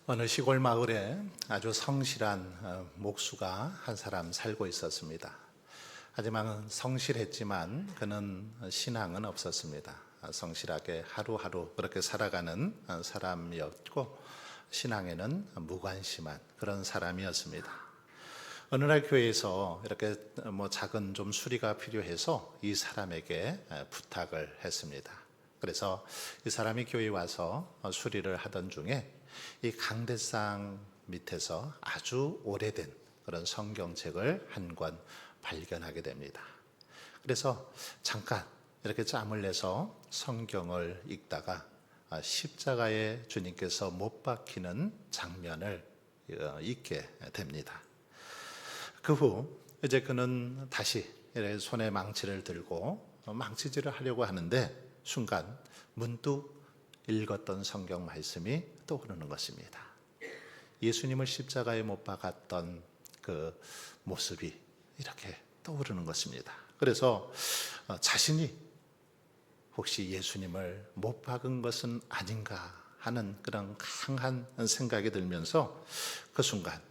어느 시골 마을에 아주 성실한 목수가 한 사람 살고 있었습니다. 하지만 성실했지만 그는 신앙은 없었습니다. 성실하게 하루하루 그렇게 살아가는 사람이었고 신앙에는 무관심한 그런 사람이었습니다. 어느 날 교회에서 이렇게 작은 좀 수리가 필요해서 이 사람에게 부탁을 했습니다. 그래서 이 사람이 교회에 와서 수리를 하던 중에 이 강대상 밑에서 아주 오래된 그런 성경책을 한 권 발견하게 됩니다. 그래서 잠깐 이렇게 짬을 내서 성경을 읽다가 십자가에 주님께서 못 박히는 장면을 읽게 됩니다. 그 후 이제 그는 다시 손에 망치를 들고 망치질을 하려고 하는데 순간 문득 읽었던 성경 말씀이 떠오르는 것입니다. 예수님을 십자가에 못 박았던 그 모습이 이렇게 떠오르는 것입니다. 그래서 자신이 혹시 예수님을 못 박은 것은 아닌가 하는 그런 강한 생각이 들면서 그 순간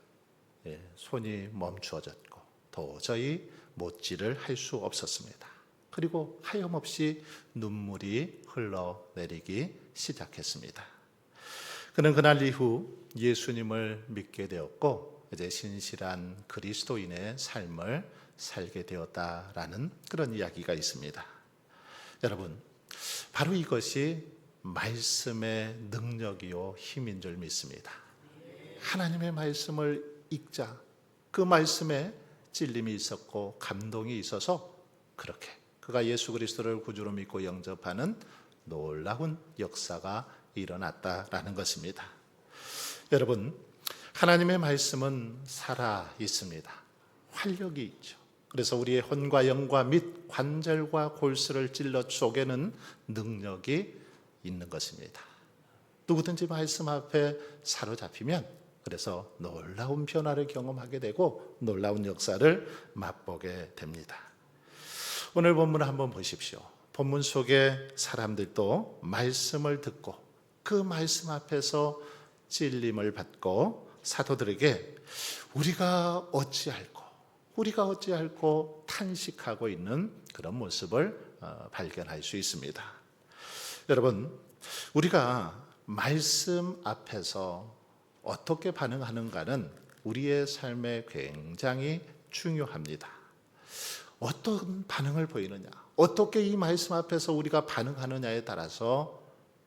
손이 멈추어졌고 도저히 못질을 할 수 없었습니다. 그리고 하염없이 눈물이 흘러내리기 시작했습니다. 그는 그날 이후 예수님을 믿게 되었고 이제 신실한 그리스도인의 삶을 살게 되었다라는 그런 이야기가 있습니다. 여러분, 바로 이것이 말씀의 능력이요 힘인 줄 믿습니다. 하나님의 말씀을 읽자 그 말씀에 찔림이 있었고 감동이 있어서 그렇게 그가 예수 그리스도를 구주로 믿고 영접하는 놀라운 역사가 일어났다라는 것입니다. 여러분, 하나님의 말씀은 살아 있습니다. 활력이 있죠. 그래서 우리의 혼과 영과 및 관절과 골수를 찔러 쪼개는 능력이 있는 것입니다. 누구든지 말씀 앞에 사로잡히면 그래서 놀라운 변화를 경험하게 되고 놀라운 역사를 맛보게 됩니다. 오늘 본문을 한번 보십시오. 본문 속에 사람들도 말씀을 듣고 그 말씀 앞에서 찔림을 받고 사도들에게 우리가 어찌할꼬 탄식하고 있는 그런 모습을 발견할 수 있습니다. 여러분, 우리가 말씀 앞에서 어떻게 반응하는가는 우리의 삶에 굉장히 중요합니다. 어떤 반응을 보이느냐, 어떻게 이 말씀 앞에서 우리가 반응하느냐에 따라서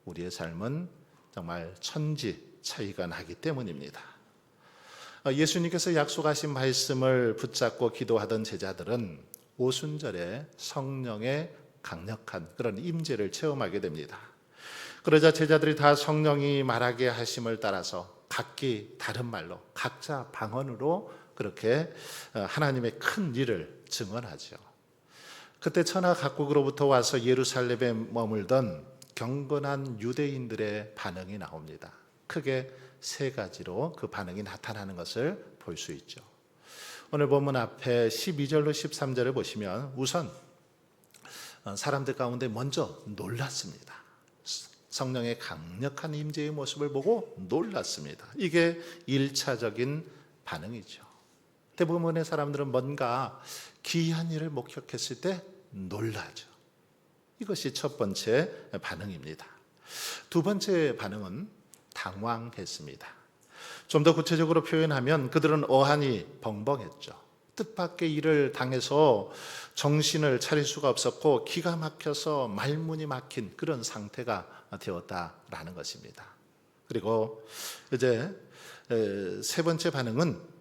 우리의 삶은 정말 천지 차이가 나기 때문입니다. 예수님께서 약속하신 말씀을 붙잡고 기도하던 제자들은 오순절에 성령의 강력한 그런 임재를 체험하게 됩니다. 그러자 제자들이 다 성령이 말하게 하심을 따라서 각기 다른 말로 각자 방언으로 그렇게 하나님의 큰 일을 증언하죠. 그때 천하 각국으로부터 와서 예루살렘에 머물던 경건한 유대인들의 반응이 나옵니다. 크게 세 가지로 그 반응이 나타나는 것을 볼 수 있죠. 오늘 본문 앞에 12절로 13절을 보시면 우선 사람들 가운데 먼저 놀랐습니다. 성령의 강력한 임재의 모습을 보고 놀랐습니다. 이게 1차적인 반응이죠. 대부분의 사람들은 뭔가 기이한 일을 목격했을 때 놀라죠. 이것이 첫 번째 반응입니다. 두 번째 반응은 당황했습니다. 좀 더 구체적으로 표현하면 그들은 어안이 벙벙했죠. 뜻밖의 일을 당해서 정신을 차릴 수가 없었고 기가 막혀서 말문이 막힌 그런 상태가 되었다라는 것입니다. 그리고 이제 세 번째 반응은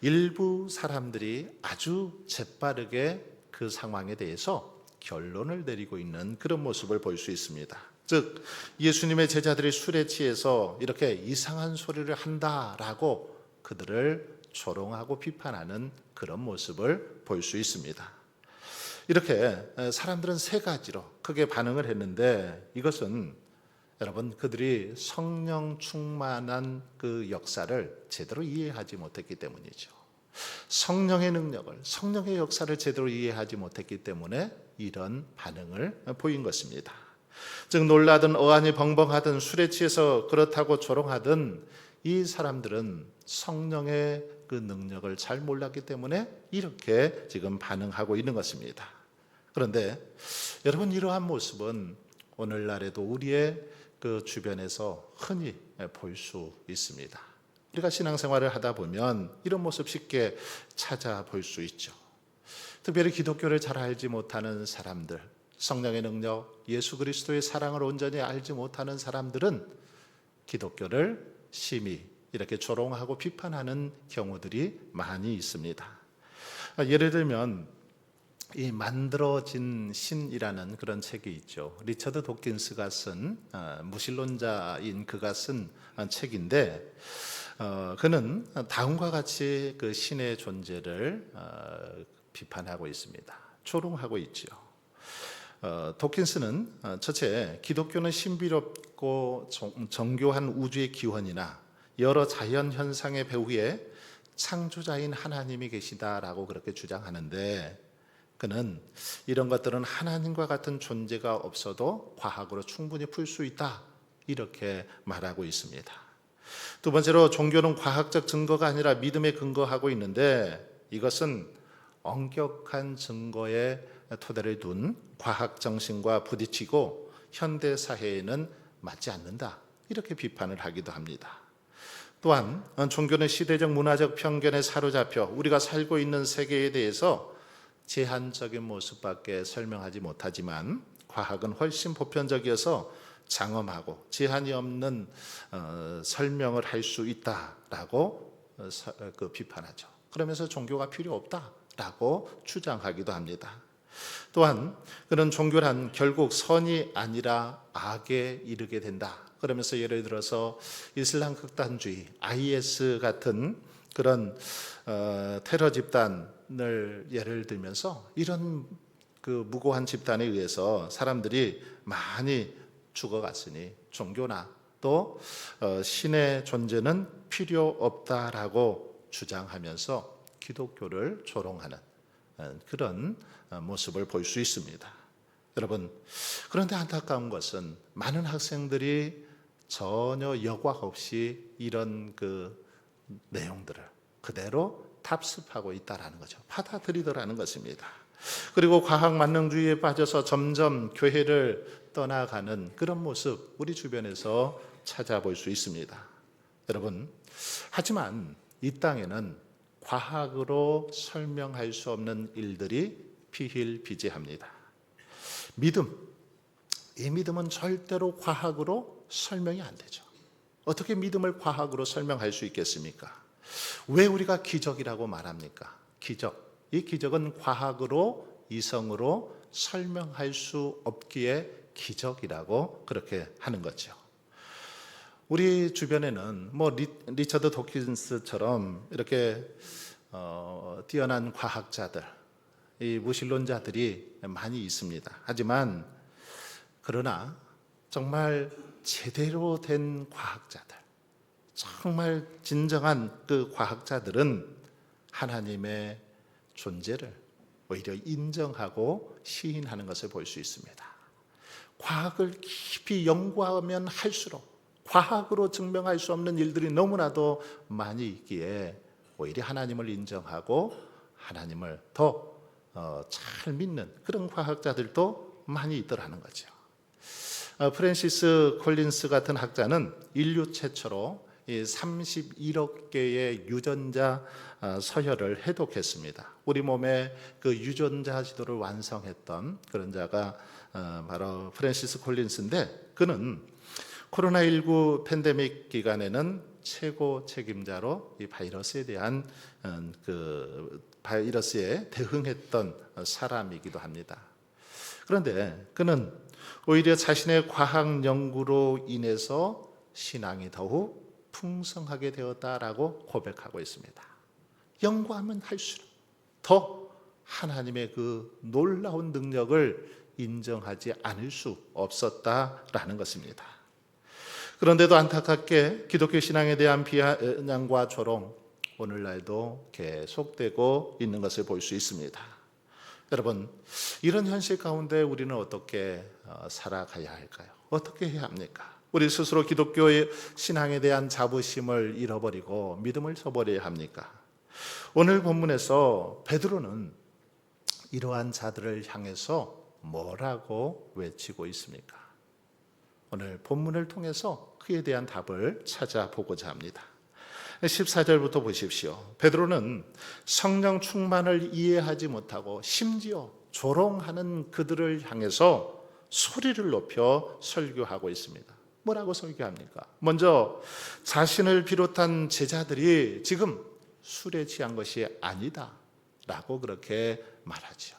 일부 사람들이 아주 재빠르게 그 상황에 대해서 결론을 내리고 있는 그런 모습을 볼 수 있습니다. 즉 예수님의 제자들이 술에 취해서 이렇게 이상한 소리를 한다라고 그들을 조롱하고 비판하는 그런 모습을 볼 수 있습니다. 이렇게 사람들은 세 가지로 크게 반응을 했는데 이것은 여러분 그들이 성령 충만한 그 역사를 제대로 이해하지 못했기 때문이죠. 성령의 능력을, 성령의 역사를 제대로 이해하지 못했기 때문에 이런 반응을 보인 것입니다. 즉 놀라든 어안이 벙벙하든 술에 취해서 그렇다고 조롱하든 이 사람들은 성령의 그 능력을 잘 몰랐기 때문에 이렇게 지금 반응하고 있는 것입니다. 그런데 여러분, 이러한 모습은 오늘날에도 우리의 그 주변에서 흔히 볼 수 있습니다. 우리가 신앙생활을 하다 보면 이런 모습 쉽게 찾아볼 수 있죠. 특별히 기독교를 잘 알지 못하는 사람들, 성령의 능력, 예수 그리스도의 사랑을 온전히 알지 못하는 사람들은 기독교를 심히 이렇게 조롱하고 비판하는 경우들이 많이 있습니다. 예를 들면 이 만들어진 신이라는 그런 책이 있죠. 리처드 도킨스가 쓴 무신론자인 그가 쓴 책인데, 그는 다음과 같이 그 신의 존재를 비판하고 있습니다. 조롱하고 있죠. 도킨스는 첫째, 기독교는 신비롭고 정교한 우주의 기원이나 여러 자연 현상의 배후에 창조자인 하나님이 계시다라고 그렇게 주장하는데, 그는 이런 것들은 하나님과 같은 존재가 없어도 과학으로 충분히 풀 수 있다, 이렇게 말하고 있습니다. 두 번째로, 종교는 과학적 증거가 아니라 믿음에 근거하고 있는데 이것은 엄격한 증거에 토대를 둔 과학 정신과 부딪히고 현대 사회에는 맞지 않는다, 이렇게 비판을 하기도 합니다. 또한 종교는 시대적 문화적 편견에 사로잡혀 우리가 살고 있는 세계에 대해서 제한적인 모습밖에 설명하지 못하지만 과학은 훨씬 보편적이어서 장엄하고 제한이 없는 설명을 할 수 있다라고 비판하죠. 그러면서 종교가 필요 없다라고 주장하기도 합니다. 또한 그런 종교란 결국 선이 아니라 악에 이르게 된다, 그러면서 예를 들어서 이슬람 극단주의, IS 같은 그런 테러 집단을 예를 들면서 이런 그 무고한 집단에 의해서 사람들이 많이 죽어갔으니 종교나 또 신의 존재는 필요 없다라고 주장하면서 기독교를 조롱하는 그런 모습을 볼 수 있습니다. 여러분, 그런데 안타까운 것은 많은 학생들이 전혀 여과 없이 이런 그 내용들을 그대로 답습하고 있다라는 거죠. 받아들이더라는 것입니다. 그리고 과학 만능주의에 빠져서 점점 교회를 떠나가는 그런 모습 우리 주변에서 찾아볼 수 있습니다. 여러분, 하지만 이 땅에는 과학으로 설명할 수 없는 일들이 비일비재합니다. 믿음, 이 믿음은 절대로 과학으로 설명이 안 되죠. 어떻게 믿음을 과학으로 설명할 수 있겠습니까? 왜 우리가 기적이라고 말합니까? 기적, 이 기적은 과학으로, 이성으로 설명할 수 없기에 기적이라고 그렇게 하는 거죠. 우리 주변에는 리처드 도킨스처럼 이렇게 뛰어난 과학자들, 이 무신론자들이 많이 있습니다. 하지만 그러나 정말 제대로 된 과학자들, 정말 진정한 그 과학자들은 하나님의 존재를 오히려 인정하고 시인하는 것을 볼 수 있습니다. 과학을 깊이 연구하면 할수록 과학으로 증명할 수 없는 일들이 너무나도 많이 있기에 오히려 하나님을 인정하고 하나님을 더 잘 믿는 그런 과학자들도 많이 있더라는 거죠. 프랜시스 콜린스 같은 학자는 인류 최초로 31억 개의 유전자 서열을 해독했습니다. 우리 몸의 그 유전자 지도를 완성했던 그런 자가 바로 프랜시스 콜린스인데, 그는 코로나19 팬데믹 기간에는 최고 책임자로 이 바이러스에 대한 그 바이러스에 대응했던 사람이기도 합니다. 그런데 그는 오히려 자신의 과학 연구로 인해서 신앙이 더욱 풍성하게 되었다라고 고백하고 있습니다. 연구하면 할수록 더 하나님의 그 놀라운 능력을 인정하지 않을 수 없었다라는 것입니다. 그런데도 안타깝게 기독교 신앙에 대한 비아냥과 조롱, 오늘날도 계속되고 있는 것을 볼 수 있습니다. 여러분, 이런 현실 가운데 우리는 어떻게 살아가야 할까요? 어떻게 해야 합니까? 우리 스스로 기독교의 신앙에 대한 자부심을 잃어버리고 믿음을 저버려야 합니까? 오늘 본문에서 베드로는 이러한 자들을 향해서 뭐라고 외치고 있습니까? 오늘 본문을 통해서 그에 대한 답을 찾아보고자 합니다. 14절부터 보십시오. 베드로는 성령 충만을 이해하지 못하고 심지어 조롱하는 그들을 향해서 소리를 높여 설교하고 있습니다. 뭐라고 설교합니까? 먼저 자신을 비롯한 제자들이 지금 술에 취한 것이 아니다 라고 그렇게 말하죠.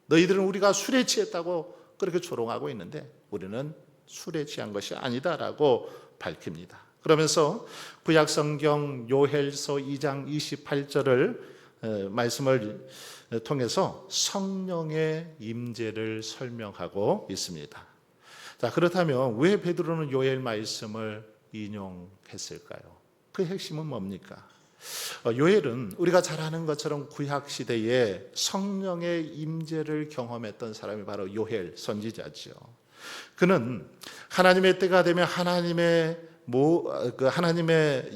너희들은 우리가 술에 취했다고 그렇게 조롱하고 있는데 우리는 술에 취한 것이 아니다 라고 밝힙니다. 그러면서 구약성경 요엘서 2장 28절을 말씀을 통해서 성령의 임재를 설명하고 있습니다. 자, 그렇다면 왜 베드로는 요엘 말씀을 인용했을까요? 그 핵심은 뭡니까? 요엘은 우리가 잘 아는 것처럼 구약 시대에 성령의 임재를 경험했던 사람이 바로 요엘 선지자지요. 그는 하나님의 때가 되면 하나님의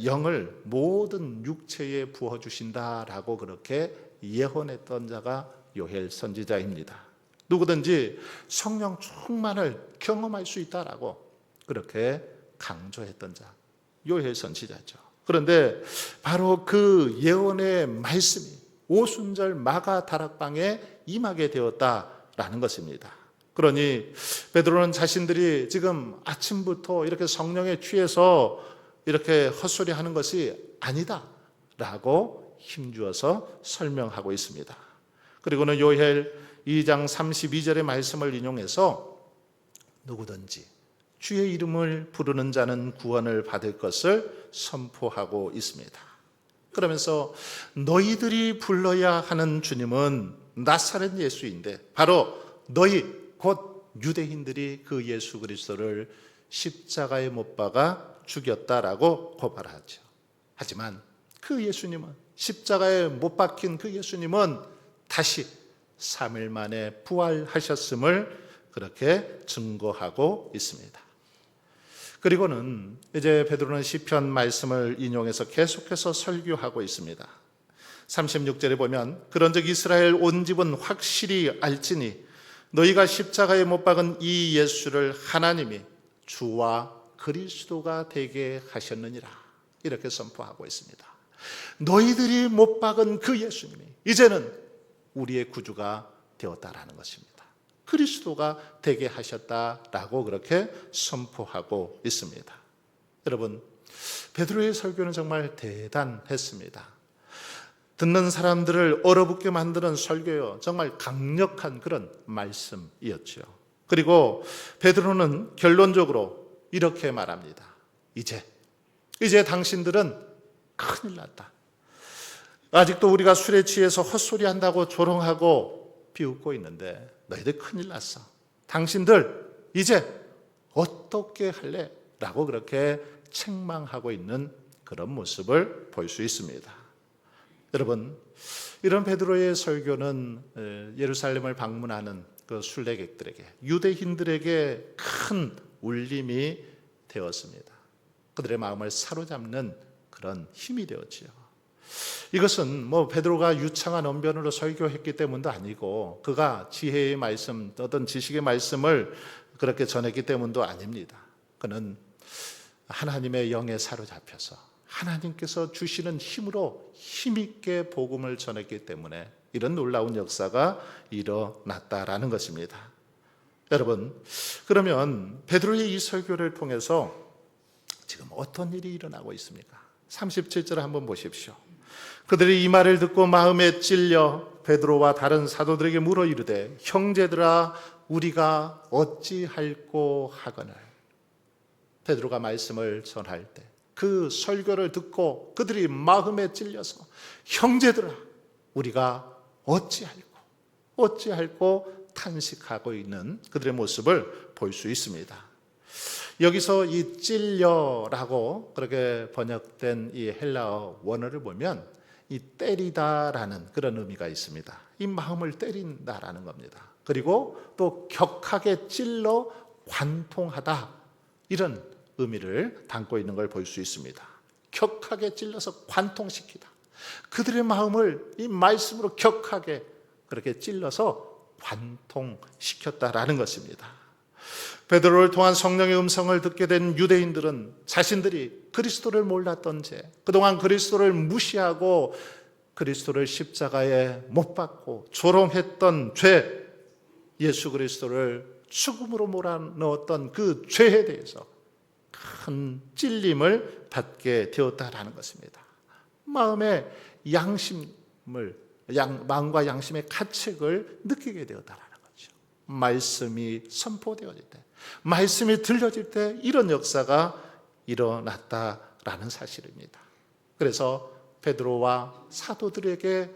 영을 모든 육체에 부어 주신다라고 그렇게 예언했던 자가 요엘 선지자입니다. 누구든지 성령 충만을 경험할 수 있다라고 그렇게 강조했던 자, 요엘 선지자죠. 그런데 바로 그 예언의 말씀이 오순절 마가 다락방에 임하게 되었다라는 것입니다. 그러니 베드로는 자신들이 지금 아침부터 이렇게 성령에 취해서 이렇게 헛소리하는 것이 아니다라고 힘주어서 설명하고 있습니다. 그리고는 요엘 2장 32절의 말씀을 인용해서 누구든지 주의 이름을 부르는 자는 구원을 받을 것을 선포하고 있습니다. 그러면서 너희들이 불러야 하는 주님은 나사렛 예수인데 바로 너희 곧 유대인들이 그 예수 그리스도를 십자가에 못 박아 죽였다라고 고발하죠. 하지만 그 예수님은 십자가에 못 박힌 그 예수님은 다시 3일 만에 부활하셨음을 그렇게 증거하고 있습니다. 그리고는 이제 베드로는 시편 말씀을 인용해서 계속해서 설교하고 있습니다. 36절에 보면 그런즉 이스라엘 온 집은 확실히 알지니 너희가 십자가에 못 박은 이 예수를 하나님이 주와 그리스도가 되게 하셨느니라 이렇게 선포하고 있습니다. 너희들이 못 박은 그 예수님이 이제는 우리의 구주가 되었다라는 것입니다. 그리스도가 되게 하셨다라고 그렇게 선포하고 있습니다. 여러분, 베드로의 설교는 정말 대단했습니다. 듣는 사람들을 얼어붙게 만드는 설교요. 정말 강력한 그런 말씀이었죠. 그리고 베드로는 결론적으로 이렇게 말합니다. 이제 당신들은 큰일 났다. 아직도 우리가 술에 취해서 헛소리한다고 조롱하고 비웃고 있는데 너희들 큰일 났어. 당신들 이제 어떻게 할래? 라고 그렇게 책망하고 있는 그런 모습을 볼 수 있습니다. 여러분, 이런 베드로의 설교는 예루살렘을 방문하는 그 순례객들에게, 유대인들에게 큰 울림이 되었습니다. 그들의 마음을 사로잡는 그런 힘이 되었지요. 이것은 베드로가 유창한 언변으로 설교했기 때문도 아니고 그가 지혜의 말씀, 어떤 지식의 말씀을 그렇게 전했기 때문도 아닙니다. 그는 하나님의 영에 사로잡혀서 하나님께서 주시는 힘으로 힘있게 복음을 전했기 때문에 이런 놀라운 역사가 일어났다라는 것입니다. 여러분, 그러면 베드로의 이 설교를 통해서 지금 어떤 일이 일어나고 있습니까? 37절 한번 보십시오. 그들이 이 말을 듣고 마음에 찔려 베드로와 다른 사도들에게 물어 이르되 형제들아 우리가 어찌할꼬 하거늘. 베드로가 말씀을 전할 때 그 설교를 듣고 그들이 마음에 찔려서 형제들아 우리가 어찌할꼬 탄식하고 있는 그들의 모습을 볼 수 있습니다. 여기서 이 찔려라고 그렇게 번역된 이 헬라어 원어를 보면 이 때리다라는 그런 의미가 있습니다. 이 마음을 때린다라는 겁니다. 그리고 또 격하게 찔러 관통하다 이런 의미를 담고 있는 걸 볼 수 있습니다. 격하게 찔러서 관통시키다. 그들의 마음을 이 말씀으로 격하게 그렇게 찔러서 관통시켰다라는 것입니다. 베드로를 통한 성령의 음성을 듣게 된 유대인들은 자신들이 그리스도를 몰랐던 채 그동안 그리스도를 무시하고 그리스도를 십자가에 못 박고 조롱했던 죄, 예수 그리스도를 죽음으로 몰아넣었던 그 죄에 대해서 큰 찔림을 받게 되었다라는 것입니다. 마음의 마음과 양심의 가책을 느끼게 되었다라는 거죠. 말씀이 선포되어질 때, 말씀이 들려질 때 이런 역사가 일어났다라는 사실입니다. 그래서 베드로와 사도들에게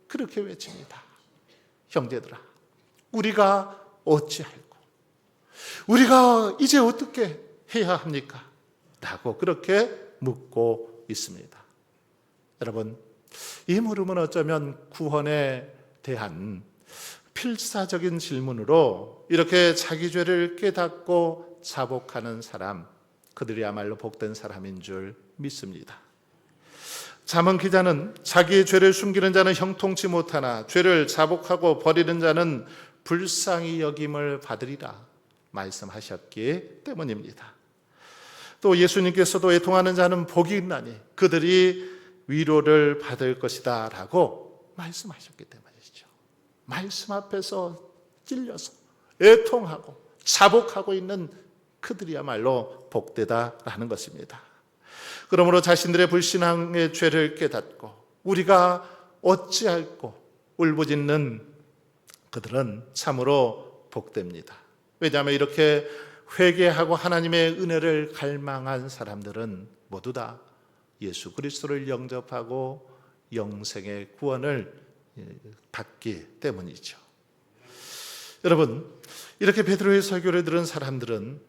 그렇게 외칩니다. 형제들아, 우리가 어찌할꼬? 우리가 이제 어떻게 해야 합니까? 라고 그렇게 묻고 있습니다. 여러분, 이 물음은 어쩌면 구원에 대한 필사적인 질문으로 이렇게 자기 죄를 깨닫고 자복하는 사람, 그들이야말로 복된 사람인 줄 믿습니다. 잠언 기자는 자기의 죄를 숨기는 자는 형통치 못하나 죄를 자복하고 버리는 자는 불쌍히 여김을 받으리라 말씀하셨기 때문입니다. 또 예수님께서도 애통하는 자는 복이 있나니 그들이 위로를 받을 것이다 라고 말씀하셨기 때문이죠. 말씀 앞에서 찔려서 애통하고 자복하고 있는 그들이야말로 복되다라는 것입니다. 그러므로 자신들의 불신앙의 죄를 깨닫고 우리가 어찌할꼬 울부짖는 그들은 참으로 복됩니다. 왜냐하면 이렇게 회개하고 하나님의 은혜를 갈망한 사람들은 모두 다 예수 그리스도를 영접하고 영생의 구원을 받기 때문이죠. 여러분, 이렇게 베드로의 설교를 들은 사람들은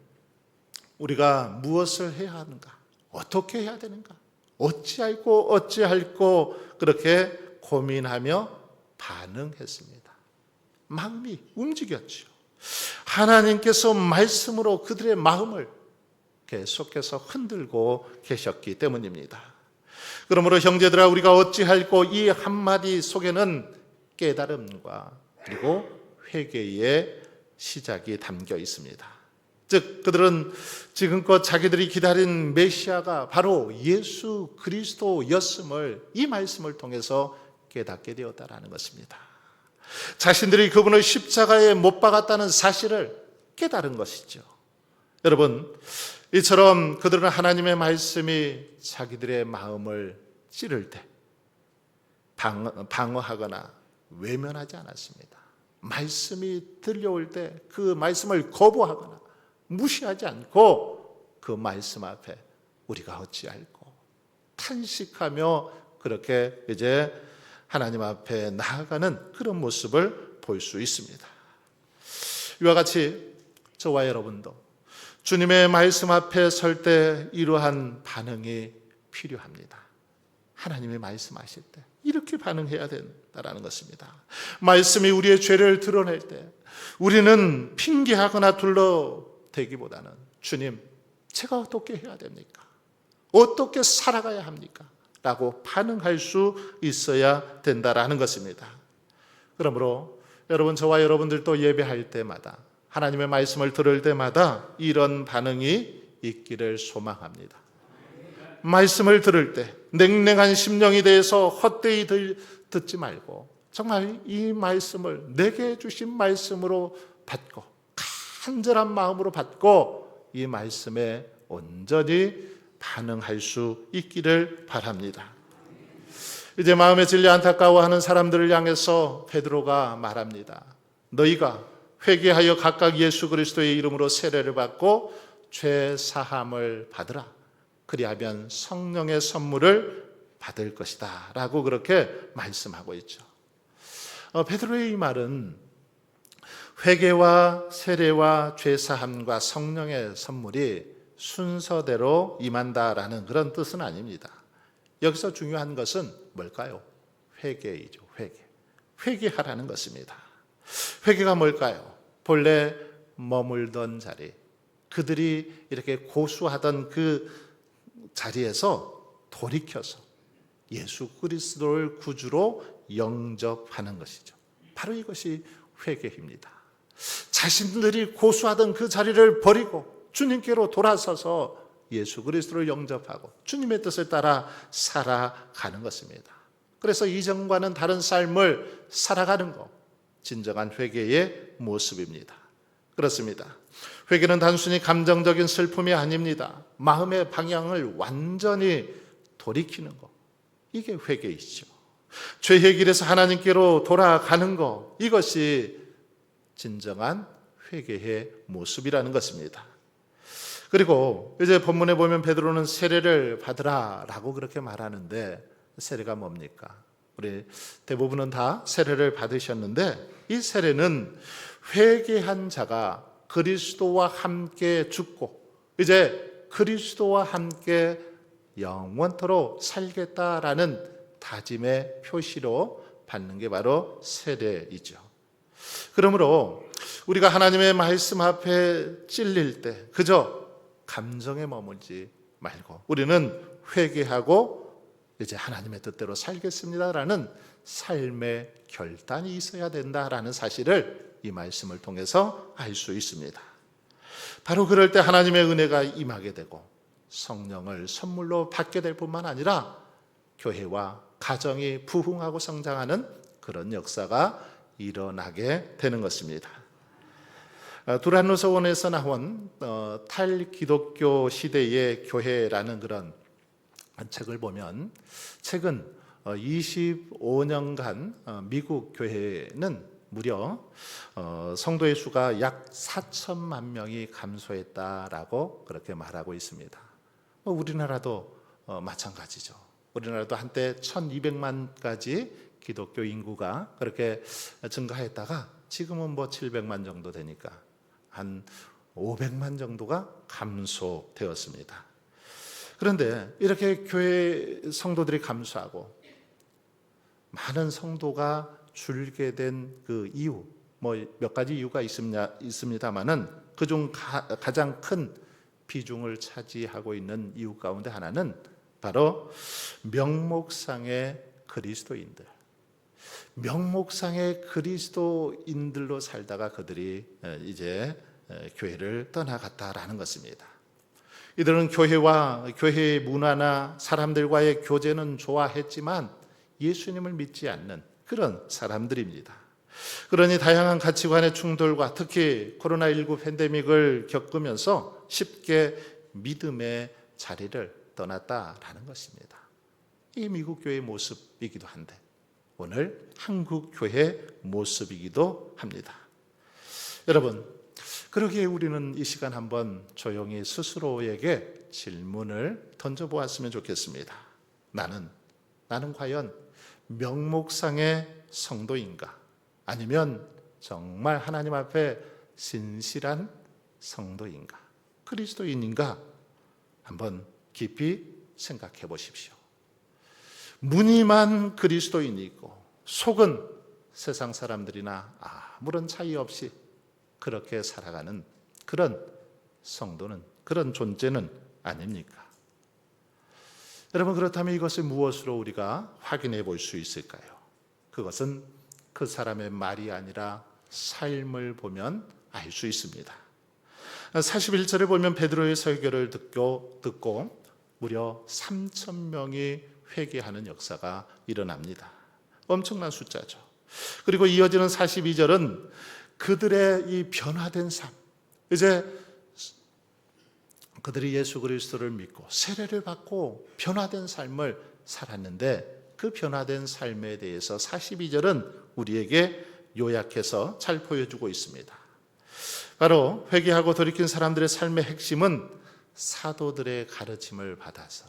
우리가 무엇을 해야 하는가? 어떻게 해야 되는가? 어찌할꼬 그렇게 고민하며 반응했습니다. 마음이 움직였죠. 하나님께서 말씀으로 그들의 마음을 계속해서 흔들고 계셨기 때문입니다. 그러므로 형제들아, 우리가 어찌할꼬 이 한마디 속에는 깨달음과 그리고 회개의 시작이 담겨 있습니다. 즉 그들은 지금껏 자기들이 기다린 메시아가 바로 예수 그리스도였음을 이 말씀을 통해서 깨닫게 되었다라는 것입니다. 자신들이 그분을 십자가에 못 박았다는 사실을 깨달은 것이죠. 여러분, 이처럼 그들은 하나님의 말씀이 자기들의 마음을 찌를 때 방어하거나 외면하지 않았습니다. 말씀이 들려올 때 그 말씀을 거부하거나 무시하지 않고 그 말씀 앞에 우리가 어찌할꼬 탄식하며 그렇게 이제 하나님 앞에 나아가는 그런 모습을 볼 수 있습니다. 이와 같이 저와 여러분도 주님의 말씀 앞에 설 때 이러한 반응이 필요합니다. 하나님이 말씀하실 때 이렇게 반응해야 된다는 것입니다. 말씀이 우리의 죄를 드러낼 때 우리는 핑계하거나 둘러대기보다는 주님, 제가 어떻게 해야 됩니까? 어떻게 살아가야 합니까? 라고 반응할 수 있어야 된다라는 것입니다. 그러므로 여러분, 저와 여러분들도 예배할 때마다 하나님의 말씀을 들을 때마다 이런 반응이 있기를 소망합니다. 말씀을 들을 때 냉랭한 심령이 대해서 헛되이 듣지 말고 정말 이 말씀을 내게 주신 말씀으로 받고 간절한 마음으로 받고 이 말씀에 온전히 반응할 수 있기를 바랍니다. 이제 마음에 질려 안타까워하는 사람들을 향해서 베드로가 말합니다. 너희가 회개하여 각각 예수 그리스도의 이름으로 세례를 받고 죄 사함을 받으라. 그리하면 성령의 선물을 받을 것이다 라고 그렇게 말씀하고 있죠. 베드로의 이 말은 회개와 세례와 죄 사함과 성령의 선물이 순서대로 임한다라는 그런 뜻은 아닙니다. 여기서 중요한 것은 뭘까요? 회개이죠. 회개하라는 것입니다. 회개가 뭘까요? 본래 머물던 자리, 그들이 이렇게 고수하던 그 자리에서 돌이켜서 예수 그리스도를 구주로 영접하는 것이죠. 바로 이것이 회개입니다. 자신들이 고수하던 그 자리를 버리고 주님께로 돌아서서 예수 그리스도를 영접하고 주님의 뜻을 따라 살아가는 것입니다. 그래서 이전과는 다른 삶을 살아가는 것, 진정한 회개의 모습입니다. 그렇습니다. 회개는 단순히 감정적인 슬픔이 아닙니다. 마음의 방향을 완전히 돌이키는 것, 이게 회개이죠. 죄의 길에서 하나님께로 돌아가는 것, 이것이 진정한 회개의 모습이라는 것입니다. 그리고 이제 본문에 보면 베드로는 세례를 받으라라고 그렇게 말하는데, 세례가 뭡니까? 우리 대부분은 다 세례를 받으셨는데, 이 세례는 회개한 자가 그리스도와 함께 죽고 이제 그리스도와 함께 영원토록 살겠다라는 다짐의 표시로 받는 게 바로 세례이죠. 그러므로 우리가 하나님의 말씀 앞에 찔릴 때 그저 감정에 머물지 말고 우리는 회개하고 이제 하나님의 뜻대로 살겠습니다라는 삶의 결단이 있어야 된다라는 사실을 이 말씀을 통해서 알 수 있습니다. 바로 그럴 때 하나님의 은혜가 임하게 되고 성령을 선물로 받게 될 뿐만 아니라 교회와 가정이 부흥하고 성장하는 그런 역사가 일어나게 되는 것입니다. 두란노서원에서 나온 탈기독교 시대의 교회라는 그런 책을 보면 최근 25년간 미국 교회는 무려 성도의 수가 약 4천만 명이 감소했다라고 그렇게 말하고 있습니다. 우리나라도 마찬가지죠. 우리나라도 한때 1200만까지 기독교 인구가 그렇게 증가했다가 지금은 700만 정도 되니까 한 500만 정도가 감소되었습니다. 그런데 이렇게 교회 성도들이 감소하고 많은 성도가 줄게 된 그 이유, 몇 가지 이유가 있습니다만은 그중 가장 큰 비중을 차지하고 있는 이유 가운데 하나는 바로 명목상의 그리스도인들, 명목상의 그리스도인들로 살다가 그들이 이제 교회를 떠나갔다라는 것입니다. 이들은 교회와 교회의 문화나 사람들과의 교제는 좋아했지만 예수님을 믿지 않는 그런 사람들입니다. 그러니 다양한 가치관의 충돌과 특히 코로나19 팬데믹을 겪으면서 쉽게 믿음의 자리를 떠났다라는 것입니다. 이 미국 교회의 모습이기도 한데 오늘 한국 교회의 모습이기도 합니다. 여러분, 그러기에 우리는 이 시간 한번 조용히 스스로에게 질문을 던져보았으면 좋겠습니다. 나는 과연 명목상의 성도인가? 아니면 정말 하나님 앞에 신실한 성도인가? 그리스도인인가? 한번 깊이 생각해 보십시오. 무늬만 그리스도인이고 속은 세상 사람들이나 아무런 차이 없이 그렇게 살아가는 그런 성도는, 그런 존재는 아닙니까? 여러분, 그렇다면 이것을 무엇으로 우리가 확인해 볼 수 있을까요? 그것은 그 사람의 말이 아니라 삶을 보면 알 수 있습니다. 41절에 보면 베드로의 설교를 듣고 무려 3,000명이 회개하는 역사가 일어납니다. 엄청난 숫자죠. 그리고 이어지는 42절은 그들의 이 변화된 삶, 이제 그들이 예수 그리스도를 믿고 세례를 받고 변화된 삶을 살았는데 그 변화된 삶에 대해서 42절은 우리에게 요약해서 잘 보여주고 있습니다. 바로 회개하고 돌이킨 사람들의 삶의 핵심은 사도들의 가르침을 받아서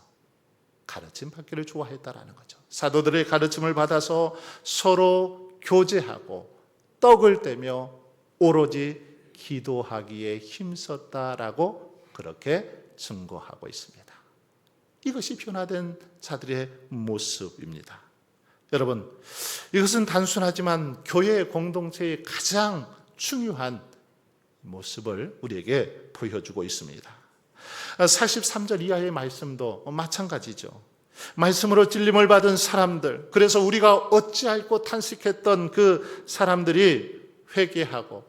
가르침 받기를 좋아했다라는 거죠. 사도들의 가르침을 받아서 서로 교제하고 떡을 떼며 오로지 기도하기에 힘썼다라고 그렇게 증거하고 있습니다. 이것이 변화된 자들의 모습입니다. 여러분, 이것은 단순하지만 교회 공동체의 가장 중요한 모습을 우리에게 보여주고 있습니다. 43절 이하의 말씀도 마찬가지죠. 말씀으로 찔림을 받은 사람들, 그래서 우리가 어찌할꼬 탄식했던 그 사람들이 회개하고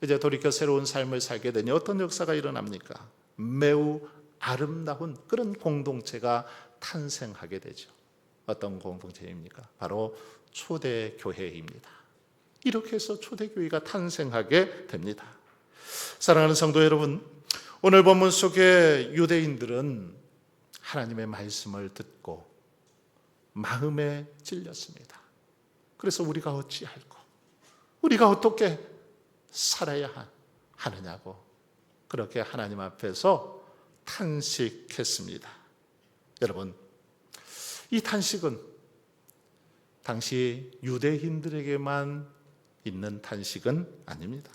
이제 돌이켜 새로운 삶을 살게 되니 어떤 역사가 일어납니까? 매우 아름다운 그런 공동체가 탄생하게 되죠. 어떤 공동체입니까? 바로 초대교회입니다. 이렇게 해서 초대교회가 탄생하게 됩니다. 사랑하는 성도 여러분, 오늘 본문 속에 유대인들은 하나님의 말씀을 듣고 마음에 찔렸습니다. 그래서 우리가 어찌할꼬, 우리가 어떻게 살아야 하느냐고 그렇게 하나님 앞에서 탄식했습니다. 여러분, 이 탄식은 당시 유대인들에게만 있는 탄식은 아닙니다.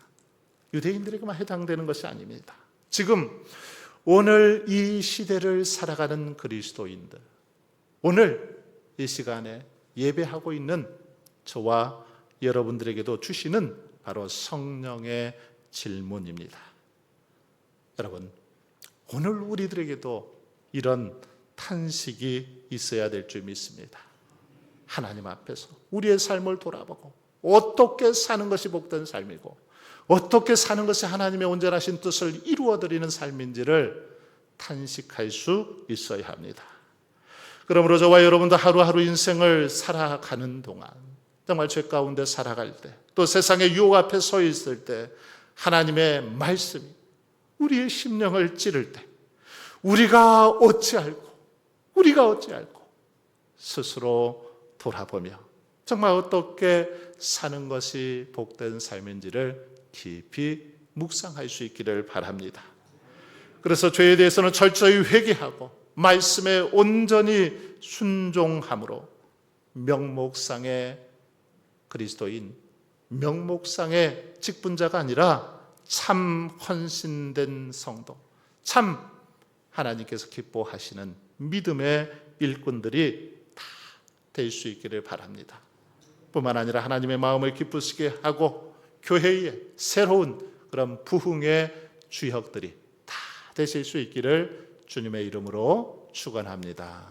유대인들에게만 해당되는 것이 아닙니다. 지금 오늘 이 시대를 살아가는 그리스도인들, 오늘 이 시간에 예배하고 있는 저와 여러분들에게도 주시는 바로 성령의 질문입니다. 여러분, 오늘 우리들에게도 이런 탄식이 있어야 될 줄 믿습니다. 하나님 앞에서 우리의 삶을 돌아보고 어떻게 사는 것이 복된 삶이고 어떻게 사는 것이 하나님의 온전하신 뜻을 이루어드리는 삶인지를 탄식할 수 있어야 합니다. 그러므로 저와 여러분도 하루하루 인생을 살아가는 동안 정말 죄 가운데 살아갈 때, 또 세상의 유혹 앞에 서 있을 때 하나님의 말씀이 우리의 심령을 찌를 때 우리가 어찌할꼬 스스로 돌아보며 정말 어떻게 사는 것이 복된 삶인지를 깊이 묵상할 수 있기를 바랍니다. 그래서 죄에 대해서는 철저히 회개하고 말씀에 온전히 순종함으로 명목상의 그리스도인, 명목상의 직분자가 아니라 참 헌신된 성도, 참 하나님께서 기뻐하시는 믿음의 일꾼들이 다 될 수 있기를 바랍니다. 뿐만 아니라 하나님의 마음을 기쁘시게 하고 교회의 새로운 그런 부흥의 주역들이 다 되실 수 있기를 주님의 이름으로 축원합니다.